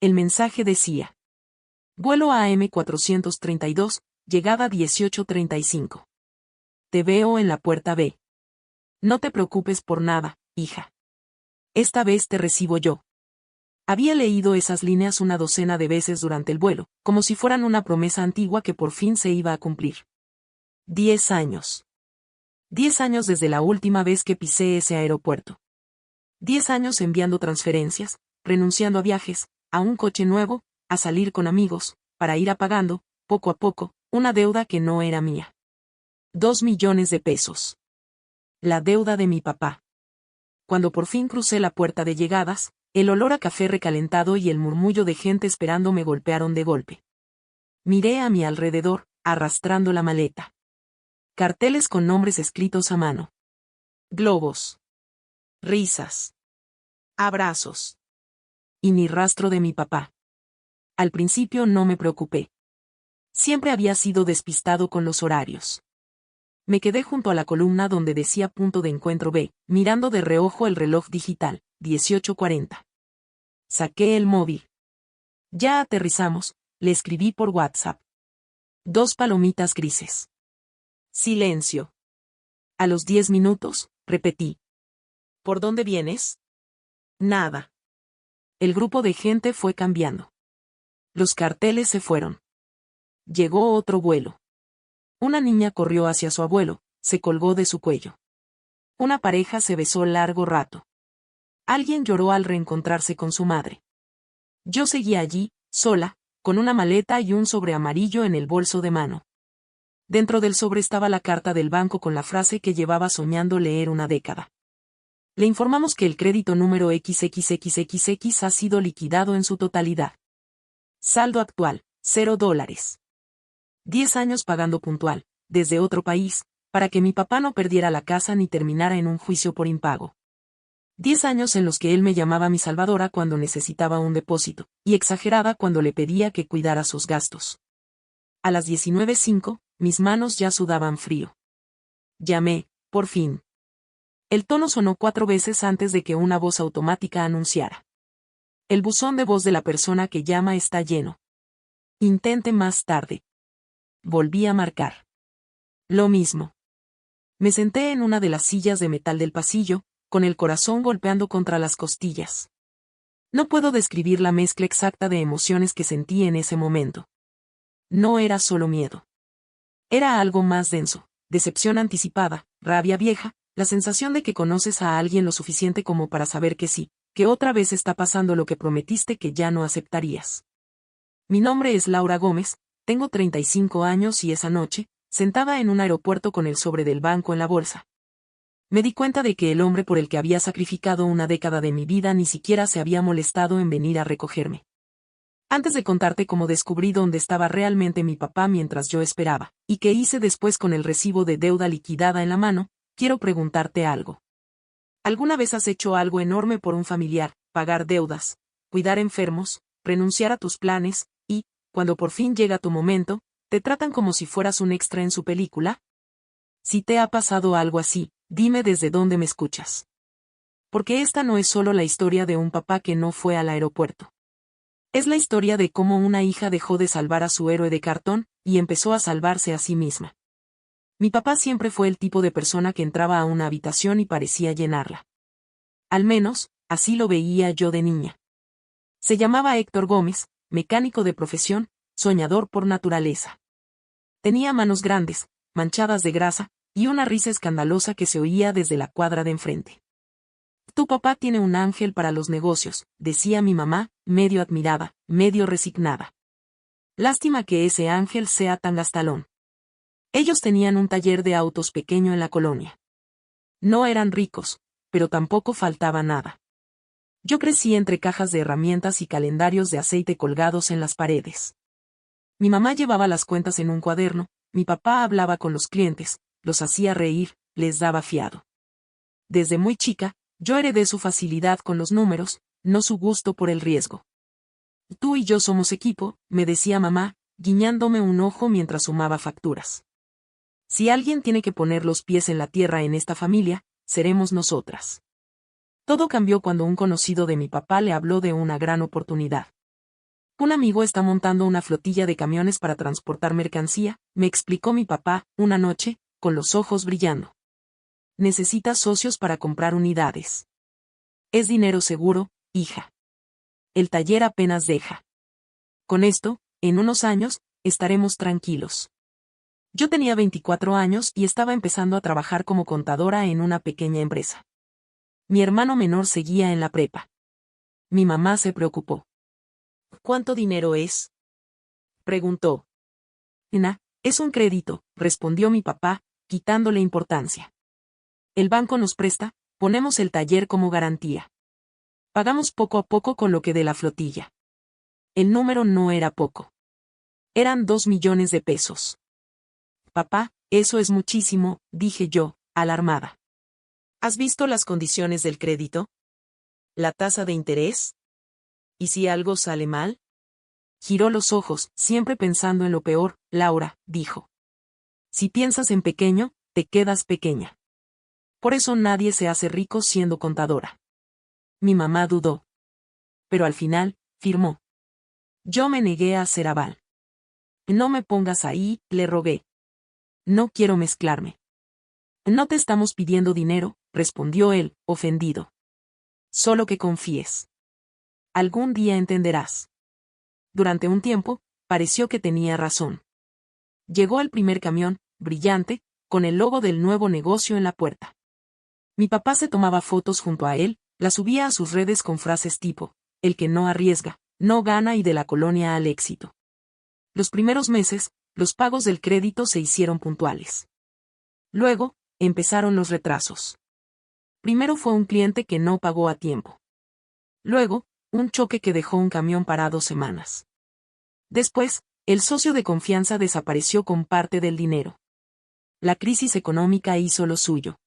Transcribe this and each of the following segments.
El mensaje decía: vuelo a AM432, llegada 18:35. Te veo en la puerta B. No te preocupes por nada, hija. Esta vez te recibo yo. Había leído esas líneas una docena de veces durante el vuelo, como si fueran una promesa antigua que por fin se iba a cumplir. 10 años. 10 años desde la última vez que pisé ese aeropuerto. 10 años enviando transferencias, renunciando a viajes, a un coche nuevo, a salir con amigos, para ir apagando, poco a poco, una deuda que no era mía. 2 millones de pesos. La deuda de mi papá. Cuando por fin crucé la puerta de llegadas, el olor a café recalentado y el murmullo de gente esperando me golpearon de golpe. Miré a mi alrededor, arrastrando la maleta. Carteles con nombres escritos a mano. Globos. Risas. Abrazos. Y ni rastro de mi papá. Al principio no me preocupé. Siempre había sido despistado con los horarios. Me quedé junto a la columna donde decía punto de encuentro B, mirando de reojo el reloj digital, 18:40. Saqué el móvil. Ya aterrizamos, le escribí por WhatsApp. 2 palomitas grises. Silencio. A los 10 minutos, repetí. ¿Por dónde vienes? Nada. El grupo de gente fue cambiando. Los carteles se fueron. Llegó otro vuelo. Una niña corrió hacia su abuelo, se colgó de su cuello. Una pareja se besó largo rato. Alguien lloró al reencontrarse con su madre. Yo seguía allí, sola, con una maleta y un sobre amarillo en el bolso de mano. Dentro del sobre estaba la carta del banco con la frase que llevaba soñando leer una década. Le informamos que el crédito número XXXXX ha sido liquidado en su totalidad. Saldo actual, $0. 10 años pagando puntual, desde otro país, para que mi papá no perdiera la casa ni terminara en un juicio por impago. 10 años en los que él me llamaba mi salvadora cuando necesitaba un depósito, y exagerada cuando le pedía que cuidara sus gastos. A las 19:05, mis manos ya sudaban frío. Llamé, por fin. El tono sonó 4 veces antes de que una voz automática anunciara: el buzón de voz de la persona que llama está lleno. Intente más tarde. Volví a marcar. Lo mismo. Me senté en una de las sillas de metal del pasillo, con el corazón golpeando contra las costillas. No puedo describir la mezcla exacta de emociones que sentí en ese momento. No era solo miedo. Era algo más denso, decepción anticipada, rabia vieja, la sensación de que conoces a alguien lo suficiente como para saber que sí, que otra vez está pasando lo que prometiste que ya no aceptarías. Mi nombre es Laura Gómez, tengo 35 años y esa noche, sentada en un aeropuerto con el sobre del banco en la bolsa, me di cuenta de que el hombre por el que había sacrificado una década de mi vida ni siquiera se había molestado en venir a recogerme. Antes de contarte cómo descubrí dónde estaba realmente mi papá mientras yo esperaba, y qué hice después con el recibo de deuda liquidada en la mano, quiero preguntarte algo. ¿Alguna vez has hecho algo enorme por un familiar, pagar deudas, cuidar enfermos, renunciar a tus planes, y, cuando por fin llega tu momento, te tratan como si fueras un extra en su película? Si te ha pasado algo así, dime desde dónde me escuchas. Porque esta no es solo la historia de un papá que no fue al aeropuerto. Es la historia de cómo una hija dejó de salvar a su héroe de cartón, y empezó a salvarse a sí misma. Mi papá siempre fue el tipo de persona que entraba a una habitación y parecía llenarla. Al menos, así lo veía yo de niña. Se llamaba Héctor Gómez, mecánico de profesión, soñador por naturaleza. Tenía manos grandes, manchadas de grasa, y una risa escandalosa que se oía desde la cuadra de enfrente. Tu papá tiene un ángel para los negocios, decía mi mamá, medio admirada, medio resignada. Lástima que ese ángel sea tan gastalón. Ellos tenían un taller de autos pequeño en la colonia. No eran ricos, pero tampoco faltaba nada. Yo crecí entre cajas de herramientas y calendarios de aceite colgados en las paredes. Mi mamá llevaba las cuentas en un cuaderno, mi papá hablaba con los clientes, los hacía reír, les daba fiado. Desde muy chica, yo heredé su facilidad con los números, no su gusto por el riesgo. Tú y yo somos equipo, me decía mamá, guiñándome un ojo mientras sumaba facturas. Si alguien tiene que poner los pies en la tierra en esta familia, seremos nosotras. Todo cambió cuando un conocido de mi papá le habló de una gran oportunidad. Un amigo está montando una flotilla de camiones para transportar mercancía, me explicó mi papá, una noche, con los ojos brillando. Necesita socios para comprar unidades. Es dinero seguro, hija. El taller apenas deja. Con esto, en unos años, estaremos tranquilos. Yo tenía 24 años y estaba empezando a trabajar como contadora en una pequeña empresa. Mi hermano menor seguía en la prepa. Mi mamá se preocupó. ¿Cuánto dinero es?, preguntó. Es un crédito, respondió mi papá, quitándole importancia. El banco nos presta, ponemos el taller como garantía. Pagamos poco a poco con lo que de la flotilla. El número no era poco. Eran 2 millones de pesos. Papá, eso es muchísimo, dije yo, alarmada. ¿Has visto las condiciones del crédito? ¿La tasa de interés? ¿Y si algo sale mal? Giró los ojos, siempre pensando en lo peor. Laura, dijo. Si piensas en pequeño, te quedas pequeña. Por eso nadie se hace rico siendo contadora. Mi mamá dudó. Pero al final, firmó. Yo me negué a hacer aval. No me pongas ahí, le rogué. No quiero mezclarme. No te estamos pidiendo dinero, respondió él, ofendido. Solo que confíes. Algún día entenderás. Durante un tiempo, pareció que tenía razón. Llegó el primer camión, brillante, con el logo del nuevo negocio en la puerta. Mi papá se tomaba fotos junto a él, las subía a sus redes con frases tipo, el que no arriesga, no gana y de la colonia al éxito. Los primeros meses, los pagos del crédito se hicieron puntuales. Luego, empezaron los retrasos. Primero fue un cliente que no pagó a tiempo. Luego, un choque que dejó un camión parado semanas. Después, el socio de confianza desapareció con parte del dinero. La crisis económica hizo lo suyo.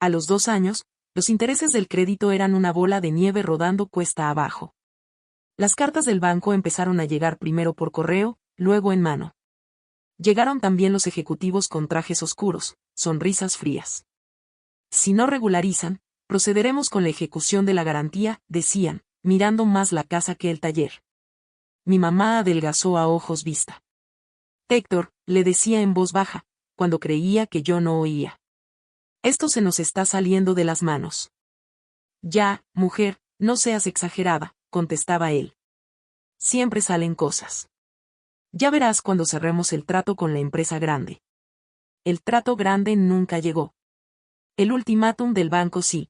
A los 2 años, los intereses del crédito eran una bola de nieve rodando cuesta abajo. Las cartas del banco empezaron a llegar primero por correo, luego en mano. Llegaron también los ejecutivos con trajes oscuros, sonrisas frías. Si no regularizan, procederemos con la ejecución de la garantía, decían, mirando más la casa que el taller. Mi mamá adelgazó a ojos vista. Héctor, le decía en voz baja, cuando creía que yo no oía. Esto se nos está saliendo de las manos. Ya, mujer, no seas exagerada, contestaba él. Siempre salen cosas. Ya verás cuando cerremos el trato con la empresa grande. El trato grande nunca llegó. El ultimátum del banco sí.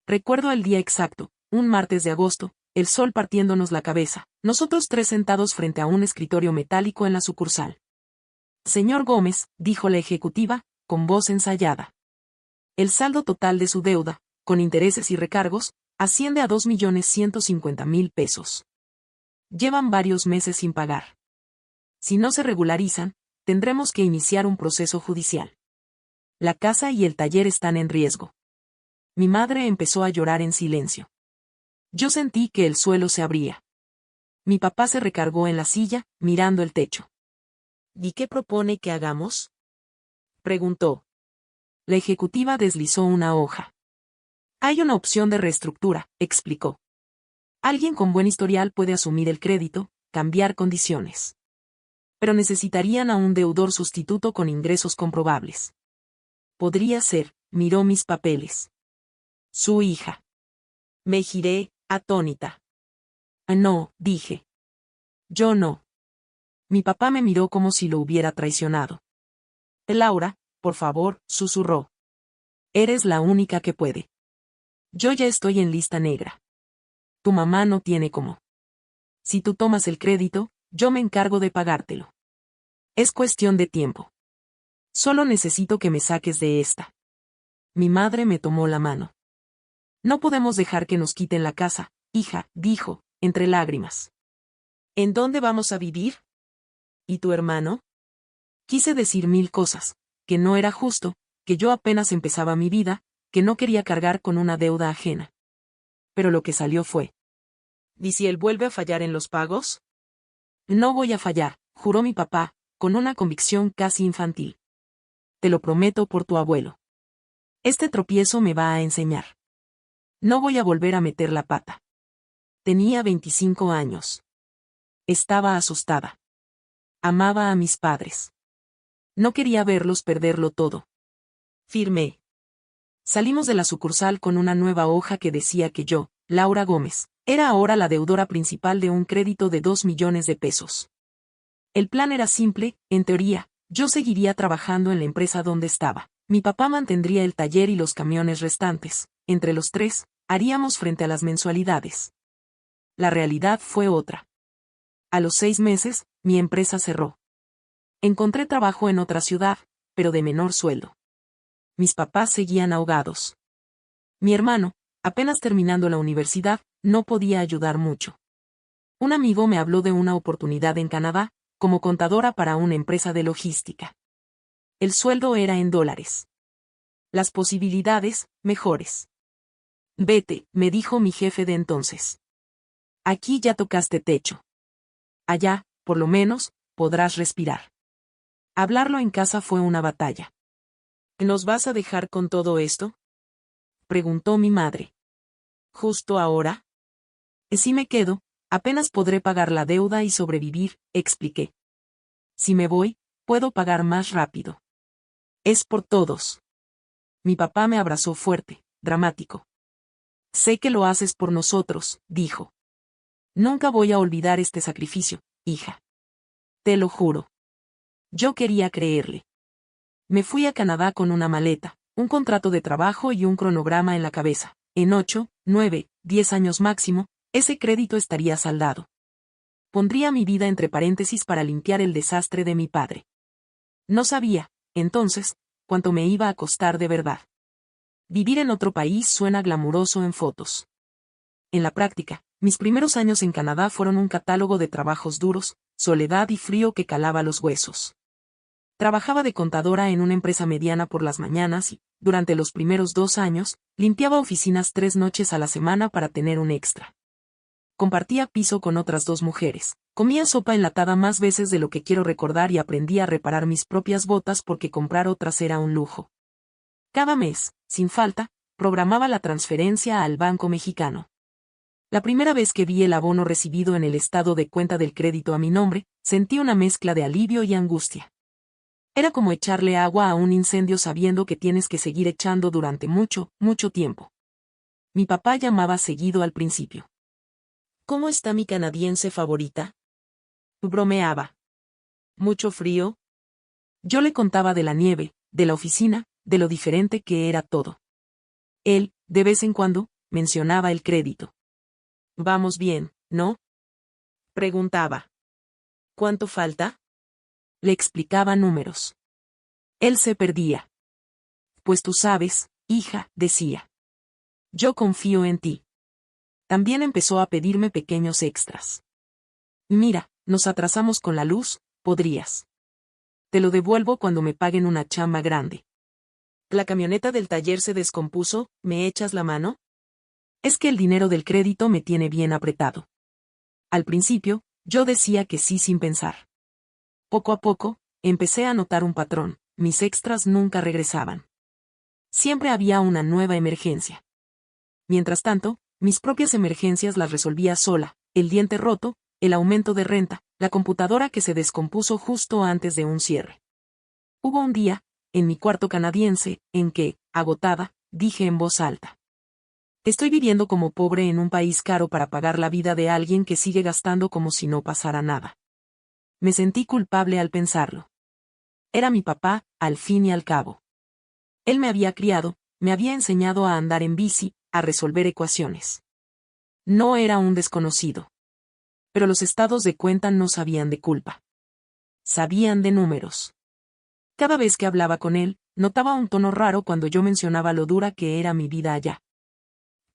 Recuerdo el día exacto, un martes de agosto, el sol partiéndonos la cabeza, nosotros 3 sentados frente a un escritorio metálico en la sucursal. Señor Gómez, dijo la ejecutiva, con voz ensayada. El saldo total de su deuda, con intereses y recargos, asciende a 2.150.000 pesos. Llevan varios meses sin pagar. Si no se regularizan, tendremos que iniciar un proceso judicial. La casa y el taller están en riesgo. Mi madre empezó a llorar en silencio. Yo sentí que el suelo se abría. Mi papá se recargó en la silla, mirando el techo. ¿Y qué propone que hagamos?, preguntó. La ejecutiva deslizó una hoja. Hay una opción de reestructura, explicó. Alguien con buen historial puede asumir el crédito, cambiar condiciones. Pero necesitarían a un deudor sustituto con ingresos comprobables. Podría ser, miró mis papeles. Su hija. Me giré, atónita. No, dije. Yo no. Mi papá me miró como si lo hubiera traicionado. Laura, por favor, susurró. Eres la única que puede. Yo ya estoy en lista negra. Tu mamá no tiene cómo. Si tú tomas el crédito, yo me encargo de pagártelo. Es cuestión de tiempo. Solo necesito que me saques de esta. Mi madre me tomó la mano. No podemos dejar que nos quiten la casa, hija, dijo, entre lágrimas. ¿En dónde vamos a vivir? ¿Y tu hermano? Quise decir 1000 cosas, que no era justo, que yo apenas empezaba mi vida, que no quería cargar con una deuda ajena. Pero lo que salió fue. ¿Y si él vuelve a fallar en los pagos? No voy a fallar, juró mi papá, con una convicción casi infantil. Te lo prometo por tu abuelo. Este tropiezo me va a enseñar. No voy a volver a meter la pata. Tenía 25 años. Estaba asustada. Amaba a mis padres. No quería verlos perderlo todo. Firmé. Salimos de la sucursal con una nueva hoja que decía que yo, Laura Gómez, era ahora la deudora principal de un crédito de 2 millones de pesos. El plan era simple, en teoría, yo seguiría trabajando en la empresa donde estaba. Mi papá mantendría el taller y los camiones restantes. Entre los tres, haríamos frente a las mensualidades. La realidad fue otra. A los 6 meses, mi empresa cerró. Encontré trabajo en otra ciudad, pero de menor sueldo. Mis papás seguían ahogados. Mi hermano, apenas terminando la universidad, no podía ayudar mucho. Un amigo me habló de una oportunidad en Canadá, como contadora para una empresa de logística. El sueldo era en dólares. Las posibilidades, mejores. Vete, me dijo mi jefe de entonces. Aquí ya tocaste techo. Allá, por lo menos, podrás respirar. Hablarlo en casa fue una batalla. ¿Nos vas a dejar con todo esto?, preguntó mi madre. ¿Justo ahora? Si me quedo, apenas podré pagar la deuda y sobrevivir, expliqué. Si me voy, puedo pagar más rápido. Es por todos. Mi papá me abrazó fuerte, dramático. Sé que lo haces por nosotros, dijo. Nunca voy a olvidar este sacrificio, hija. Te lo juro. Yo quería creerle. Me fui a Canadá con una maleta, un contrato de trabajo y un cronograma en la cabeza. En 8, 9, 10 años máximo, ese crédito estaría saldado. Pondría mi vida entre paréntesis para limpiar el desastre de mi padre. No sabía, entonces, cuánto me iba a costar de verdad. Vivir en otro país suena glamuroso en fotos. En la práctica, mis primeros años en Canadá fueron un catálogo de trabajos duros, soledad y frío que calaba los huesos. Trabajaba de contadora en una empresa mediana por las mañanas y, durante los primeros 2 años, limpiaba oficinas 3 noches a la semana para tener un extra. Compartía piso con otras 2 mujeres, comía sopa enlatada más veces de lo que quiero recordar y aprendí a reparar mis propias botas porque comprar otras era un lujo. Cada mes, sin falta, programaba la transferencia al Banco Mexicano. La primera vez que vi el abono recibido en el estado de cuenta del crédito a mi nombre, sentí una mezcla de alivio y angustia. Era como echarle agua a un incendio sabiendo que tienes que seguir echando durante mucho, mucho tiempo. Mi papá llamaba seguido al principio. ¿Cómo está mi canadiense favorita?, bromeaba. ¿Mucho frío? Yo le contaba de la nieve, de la oficina, de lo diferente que era todo. Él, de vez en cuando, mencionaba el crédito. ¿Vamos bien, no?, preguntaba. ¿Cuánto falta? Le explicaba números. Él se perdía. Pues tú sabes, hija, decía. Yo confío en ti. También empezó a pedirme pequeños extras. Mira, nos atrasamos con la luz, ¿podrías? Te lo devuelvo cuando me paguen una chamba grande. La camioneta del taller se descompuso, ¿me echas la mano? Es que el dinero del crédito me tiene bien apretado. Al principio, yo decía que sí sin pensar. Poco a poco, empecé a notar un patrón, mis extras nunca regresaban. Siempre había una nueva emergencia. Mientras tanto, mis propias emergencias las resolvía sola, el diente roto, el aumento de renta, la computadora que se descompuso justo antes de un cierre. Hubo un día, en mi cuarto canadiense, en que, agotada, dije en voz alta. Estoy viviendo como pobre en un país caro para pagar la vida de alguien que sigue gastando como si no pasara nada. Me sentí culpable al pensarlo. Era mi papá, al fin y al cabo. Él me había criado, me había enseñado a andar en bici, a resolver ecuaciones. No era un desconocido. Pero los estados de cuenta no sabían de culpa. Sabían de números. Cada vez que hablaba con él, notaba un tono raro cuando yo mencionaba lo dura que era mi vida allá.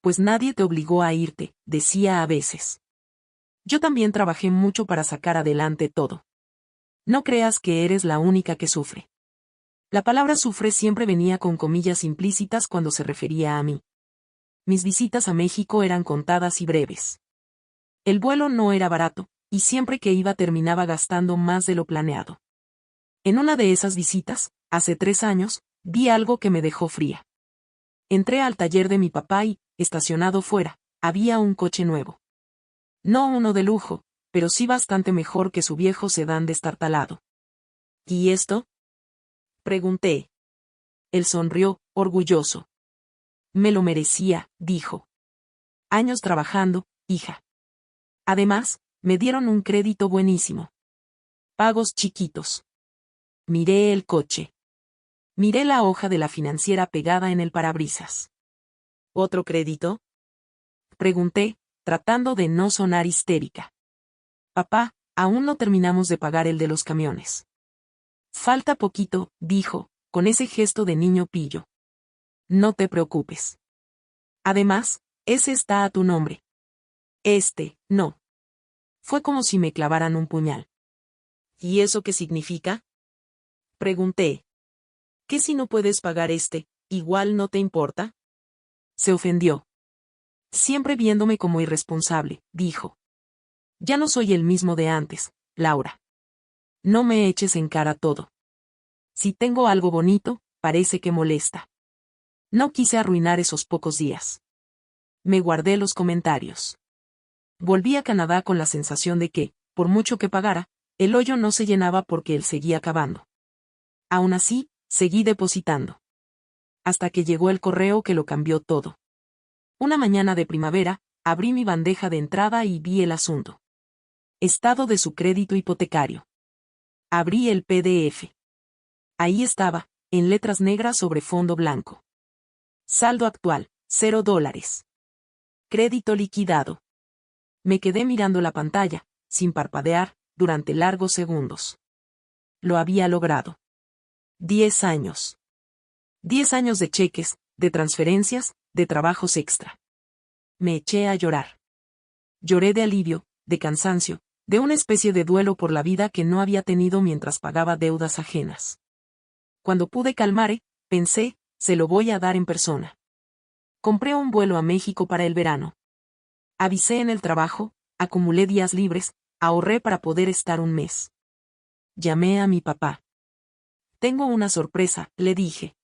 Pues nadie te obligó a irte, decía a veces. Yo también trabajé mucho para sacar adelante todo. No creas que eres la única que sufre. La palabra sufre siempre venía con comillas implícitas cuando se refería a mí. Mis visitas a México eran contadas y breves. El vuelo no era barato, y siempre que iba terminaba gastando más de lo planeado. En una de esas visitas, hace 3 años, vi algo que me dejó fría. Entré al taller de mi papá y, estacionado fuera, había un coche nuevo. No uno de lujo, pero sí bastante mejor que su viejo sedán destartalado. ¿Y esto? Pregunté. Él sonrió, orgulloso. Me lo merecía, dijo. Años trabajando, hija. Además, me dieron un crédito buenísimo. Pagos chiquitos. Miré el coche. Miré la hoja de la financiera pegada en el parabrisas. ¿Otro crédito? Pregunté, tratando de no sonar histérica. Papá, aún no terminamos de pagar el de los camiones. Falta poquito, dijo, con ese gesto de niño pillo. No te preocupes. Además, ese está a tu nombre. No. Fue como si me clavaran un puñal. ¿Y eso qué significa? Pregunté. ¿Qué si no puedes pagar igual no te importa? Se ofendió. Siempre viéndome como irresponsable, dijo. Ya no soy el mismo de antes, Laura. No me eches en cara todo. Si tengo algo bonito, parece que molesta. No quise arruinar esos pocos días. Me guardé los comentarios. Volví a Canadá con la sensación de que, por mucho que pagara, el hoyo no se llenaba porque él seguía cavando. Aún así, seguí depositando. Hasta que llegó el correo que lo cambió todo. Una mañana de primavera, abrí mi bandeja de entrada y vi el asunto. Estado de su crédito hipotecario. Abrí el PDF. Ahí estaba, en letras negras sobre fondo blanco. Saldo actual, $0. Crédito liquidado. Me quedé mirando la pantalla, sin parpadear, durante largos segundos. Lo había logrado. 10 años. 10 años de cheques, de transferencias, de trabajos extra. Me eché a llorar. Lloré de alivio, de cansancio, de una especie de duelo por la vida que no había tenido mientras pagaba deudas ajenas. Cuando pude calmarme, pensé, se lo voy a dar en persona. Compré un vuelo a México para el verano. Avisé en el trabajo, acumulé días libres, ahorré para poder estar un mes. Llamé a mi papá. Tengo una sorpresa, le dije.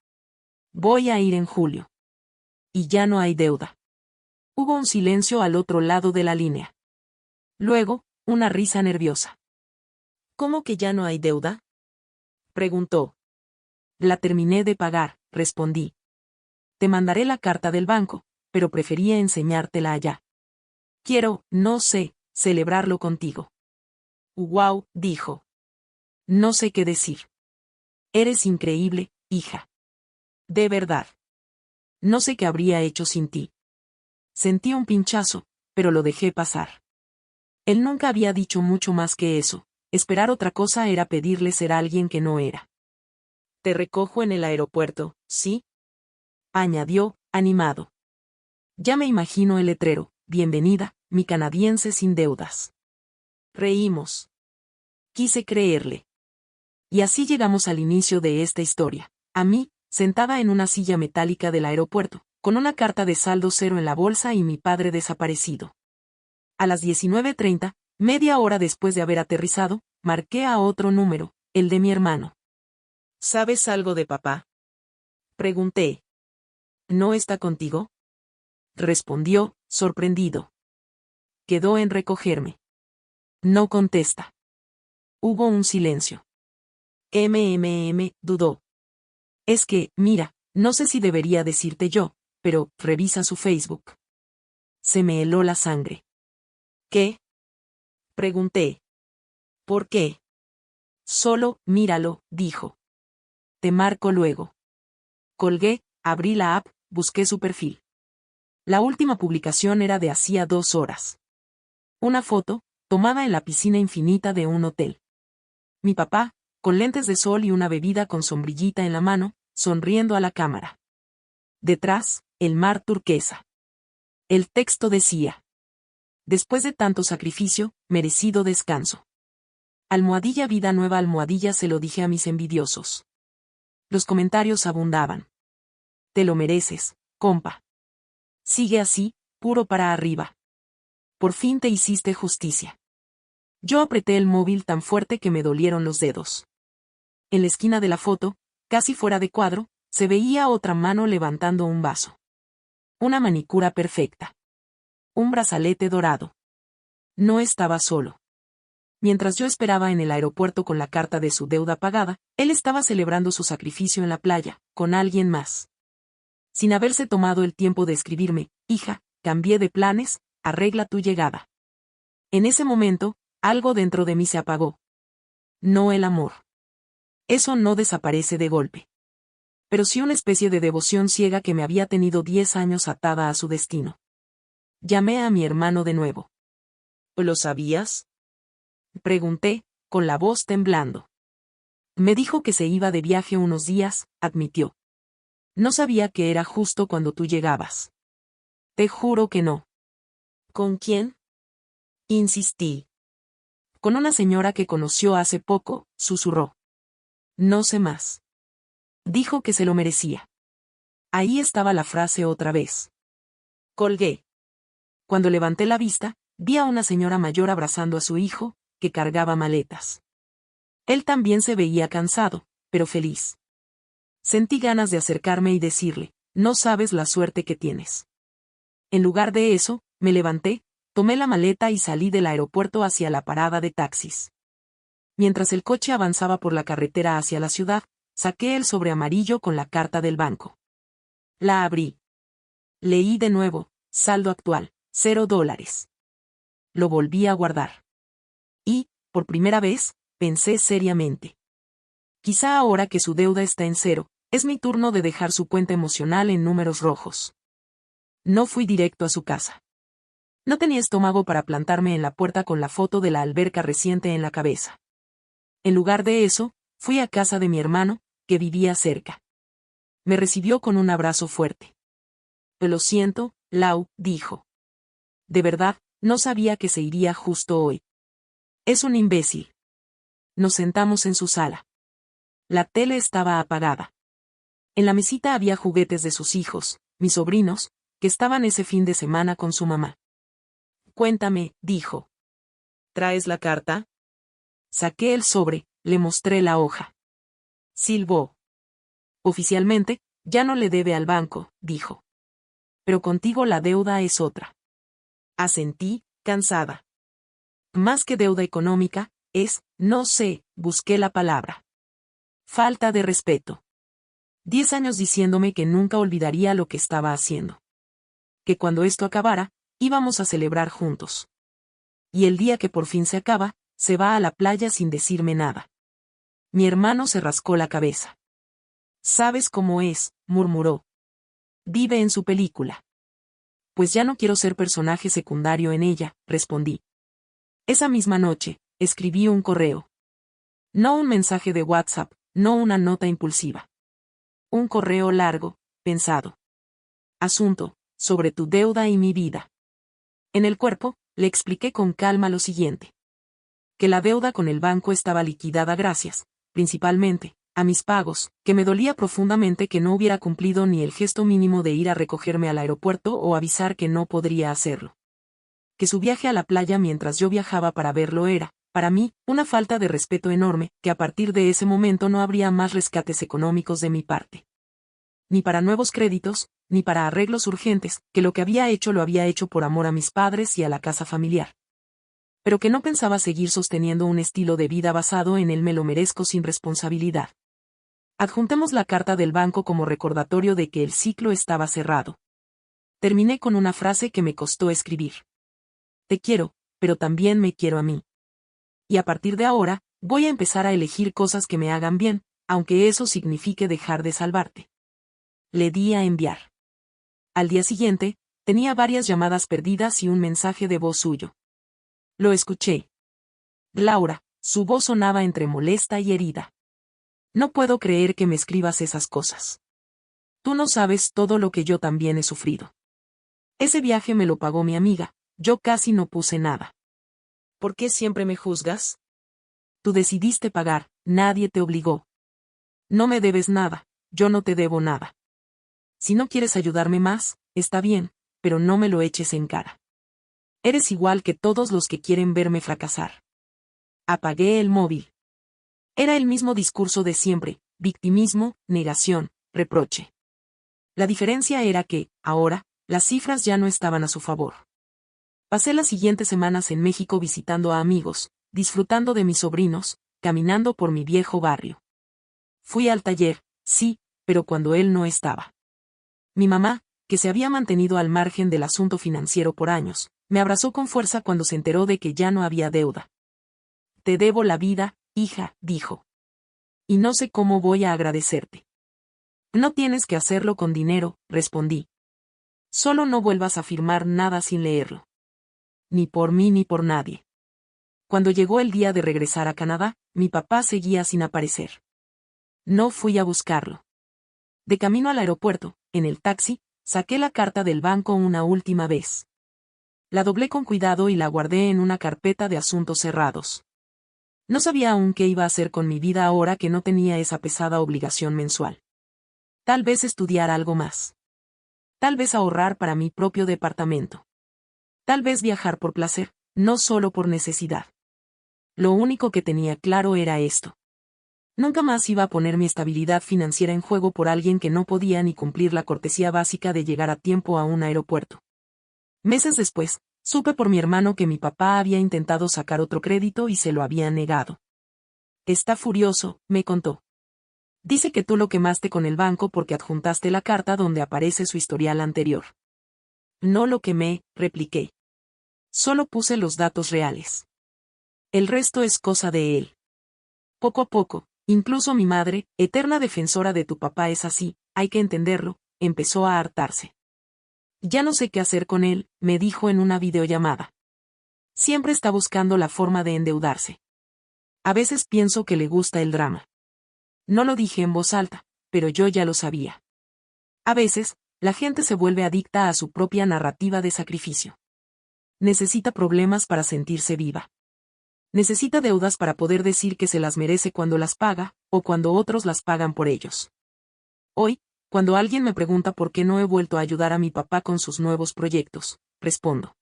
Voy a ir en julio. Y ya no hay deuda. Hubo un silencio al otro lado de la línea. Luego, una risa nerviosa. ¿Cómo que ya no hay deuda? Preguntó. La terminé de pagar, respondí. Te mandaré la carta del banco, pero prefería enseñártela allá. Quiero, no sé, celebrarlo contigo. Wow, dijo. No sé qué decir. Eres increíble, hija. De verdad. No sé qué habría hecho sin ti. Sentí un pinchazo, pero lo dejé pasar. Él nunca había dicho mucho más que eso. Esperar otra cosa era pedirle ser alguien que no era. Te recojo en el aeropuerto, ¿sí? Añadió, animado. Ya me imagino el letrero, bienvenida, mi canadiense sin deudas. Reímos. Quise creerle. Y así llegamos al inicio de esta historia. A mí, sentada en una silla metálica del aeropuerto, con una carta de saldo cero en la bolsa y mi padre desaparecido. A las 19:30, media hora después de haber aterrizado, marqué a otro número, el de mi hermano. ¿Sabes algo de papá? Pregunté. ¿No está contigo? Respondió, sorprendido. Quedó en recogerme. No contesta. Hubo un silencio. Dudó. Es que, mira, no sé si debería decirte yo, pero, revisa su Facebook. Se me heló la sangre. ¿Qué? Pregunté. ¿Por qué? Solo, míralo, dijo. Te marco luego. Colgué, abrí la app, busqué su perfil. La última publicación era de hacía 2 horas. Una foto, tomada en la piscina infinita de un hotel. Mi papá, con lentes de sol y una bebida con sombrillita en la mano, sonriendo a la cámara. Detrás, el mar turquesa. El texto decía: después de tanto sacrificio, merecido descanso. Almohadilla vida nueva almohadilla se lo dije a mis envidiosos. Los comentarios abundaban. Te lo mereces, compa. Sigue así, puro para arriba. Por fin te hiciste justicia. Yo apreté el móvil tan fuerte que me dolieron los dedos. En la esquina de la foto, casi fuera de cuadro, se veía otra mano levantando un vaso. Una manicura perfecta. Un brazalete dorado. No estaba solo. Mientras yo esperaba en el aeropuerto con la carta de su deuda pagada, él estaba celebrando su sacrificio en la playa, con alguien más. Sin haberse tomado el tiempo de escribirme, hija, cambié de planes, arregla tu llegada. En ese momento, algo dentro de mí se apagó. No el amor. Eso no desaparece de golpe. Pero sí una especie de devoción ciega que me había tenido 10 años atada a su destino. Llamé a mi hermano de nuevo. ¿Lo sabías? Pregunté, con la voz temblando. Me dijo que se iba de viaje unos días, admitió. No sabía que era justo cuando tú llegabas. Te juro que no. ¿Con quién? Insistí. Con una señora que conoció hace poco, susurró. No sé más. Dijo que se lo merecía. Ahí estaba la frase otra vez. Colgué. Cuando levanté la vista, vi a una señora mayor abrazando a su hijo, que cargaba maletas. Él también se veía cansado, pero feliz. Sentí ganas de acercarme y decirle, no sabes la suerte que tienes. En lugar de eso, me levanté, tomé la maleta y salí del aeropuerto hacia la parada de taxis. Mientras el coche avanzaba por la carretera hacia la ciudad, saqué el sobre amarillo con la carta del banco. La abrí. Leí de nuevo, saldo actual, $0. Lo volví a guardar. Y, por primera vez, pensé seriamente. Quizá ahora que su deuda está en cero, es mi turno de dejar su cuenta emocional en números rojos. No fui directo a su casa. No tenía estómago para plantarme en la puerta con la foto de la alberca reciente en la cabeza. En lugar de eso, fui a casa de mi hermano, que vivía cerca. Me recibió con un abrazo fuerte. Lo siento, Lau, dijo. De verdad, no sabía que se iría justo hoy. Es un imbécil. Nos sentamos en su sala. La tele estaba apagada. En la mesita había juguetes de sus hijos, mis sobrinos, que estaban ese fin de semana con su mamá. Cuéntame, dijo. ¿Traes la carta? Saqué el sobre, le mostré la hoja. Silbó. Oficialmente, ya no le debe al banco, dijo. Pero contigo la deuda es otra. Asentí, cansada. Más que deuda económica, es, no sé, busqué la palabra. Falta de respeto. 10 años diciéndome que nunca olvidaría lo que estaba haciendo. Que cuando esto acabara, íbamos a celebrar juntos. Y el día que por fin se acaba, se va a la playa sin decirme nada. Mi hermano se rascó la cabeza. ¿Sabes cómo es?, murmuró. Vive en su película. Pues ya no quiero ser personaje secundario en ella, respondí. Esa misma noche, escribí un correo. No un mensaje de WhatsApp, no una nota impulsiva. Un correo largo, pensado. Asunto, sobre tu deuda y mi vida. En el cuerpo, le expliqué con calma lo siguiente. Que la deuda con el banco estaba liquidada gracias, principalmente, a mis pagos, que me dolía profundamente que no hubiera cumplido ni el gesto mínimo de ir a recogerme al aeropuerto o avisar que no podría hacerlo. Que su viaje a la playa mientras yo viajaba para verlo era, para mí, una falta de respeto enorme, que a partir de ese momento no habría más rescates económicos de mi parte. Ni para nuevos créditos, ni para arreglos urgentes, que lo que había hecho lo había hecho por amor a mis padres y a la casa familiar. Pero que no pensaba seguir sosteniendo un estilo de vida basado en el me lo merezco sin responsabilidad. Adjuntemos la carta del banco como recordatorio de que el ciclo estaba cerrado. Terminé con una frase que me costó escribir. Te quiero, pero también me quiero a mí. Y a partir de ahora, voy a empezar a elegir cosas que me hagan bien, aunque eso signifique dejar de salvarte. Le di a enviar. Al día siguiente, tenía varias llamadas perdidas y un mensaje de voz suyo. Lo escuché. Laura, su voz sonaba entre molesta y herida. No puedo creer que me escribas esas cosas. Tú no sabes todo lo que yo también he sufrido. Ese viaje me lo pagó mi amiga, yo casi no puse nada. ¿Por qué siempre me juzgas? Tú decidiste pagar, nadie te obligó. No me debes nada, yo no te debo nada. Si no quieres ayudarme más, está bien, pero no me lo eches en cara. Eres igual que todos los que quieren verme fracasar. Apagué el móvil. Era el mismo discurso de siempre, victimismo, negación, reproche. La diferencia era que, ahora, las cifras ya no estaban a su favor. Pasé las siguientes semanas en México visitando a amigos, disfrutando de mis sobrinos, caminando por mi viejo barrio. Fui al taller, sí, pero cuando él no estaba. Mi mamá, que se había mantenido al margen del asunto financiero por años, me abrazó con fuerza cuando se enteró de que ya no había deuda. Te debo la vida, hija, dijo. Y no sé cómo voy a agradecerte. No tienes que hacerlo con dinero, respondí. Solo no vuelvas a firmar nada sin leerlo. Ni por mí ni por nadie. Cuando llegó el día de regresar a Canadá, mi papá seguía sin aparecer. No fui a buscarlo. De camino al aeropuerto, en el taxi, saqué la carta del banco una última vez. La doblé con cuidado y la guardé en una carpeta de asuntos cerrados. No sabía aún qué iba a hacer con mi vida ahora que no tenía esa pesada obligación mensual. Tal vez estudiar algo más. Tal vez ahorrar para mi propio departamento. Tal vez viajar por placer, no solo por necesidad. Lo único que tenía claro era esto. Nunca más iba a poner mi estabilidad financiera en juego por alguien que no podía ni cumplir la cortesía básica de llegar a tiempo a un aeropuerto. Meses después, supe por mi hermano que mi papá había intentado sacar otro crédito y se lo había negado. Está furioso, me contó. Dice que tú lo quemaste con el banco porque adjuntaste la carta donde aparece su historial anterior. No lo quemé, repliqué. Solo puse los datos reales. El resto es cosa de él. Poco a poco, incluso mi madre, eterna defensora de tu papá es así, hay que entenderlo, empezó a hartarse. Ya no sé qué hacer con él, me dijo en una videollamada. Siempre está buscando la forma de endeudarse. A veces pienso que le gusta el drama. No lo dije en voz alta, pero yo ya lo sabía. A veces, la gente se vuelve adicta a su propia narrativa de sacrificio. Necesita problemas para sentirse viva. Necesita deudas para poder decir que se las merece cuando las paga, o cuando otros las pagan por ellos. Hoy, cuando alguien me pregunta por qué no he vuelto a ayudar a mi papá con sus nuevos proyectos, respondo.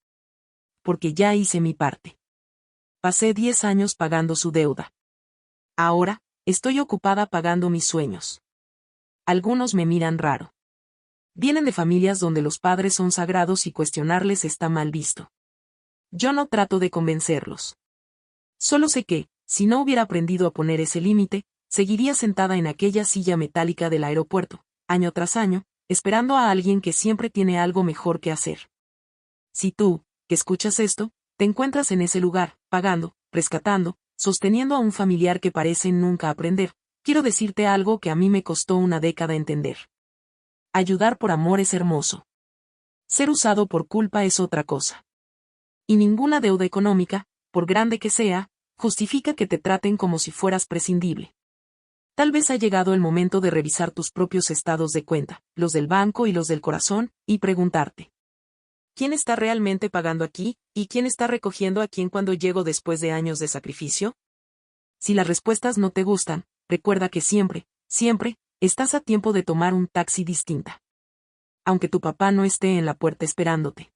Porque ya hice mi parte. Pasé 10 años pagando su deuda. Ahora, estoy ocupada pagando mis sueños. Algunos me miran raro. Vienen de familias donde los padres son sagrados y cuestionarles está mal visto. Yo no trato de convencerlos. Solo sé que, si no hubiera aprendido a poner ese límite, seguiría sentada en aquella silla metálica del aeropuerto, año tras año, esperando a alguien que siempre tiene algo mejor que hacer. Si tú, que escuchas esto, te encuentras en ese lugar, pagando, rescatando, sosteniendo a un familiar que parece nunca aprender, quiero decirte algo que a mí me costó una década entender. Ayudar por amor es hermoso. Ser usado por culpa es otra cosa. Y ninguna deuda económica, por grande que sea, justifica que te traten como si fueras prescindible. Tal vez ha llegado el momento de revisar tus propios estados de cuenta, los del banco y los del corazón, y preguntarte. ¿Quién está realmente pagando aquí, y quién está recogiendo a quién cuando llego después de años de sacrificio? Si las respuestas no te gustan, recuerda que siempre, estás a tiempo de tomar un taxi distinta. Aunque tu papá no esté en la puerta esperándote.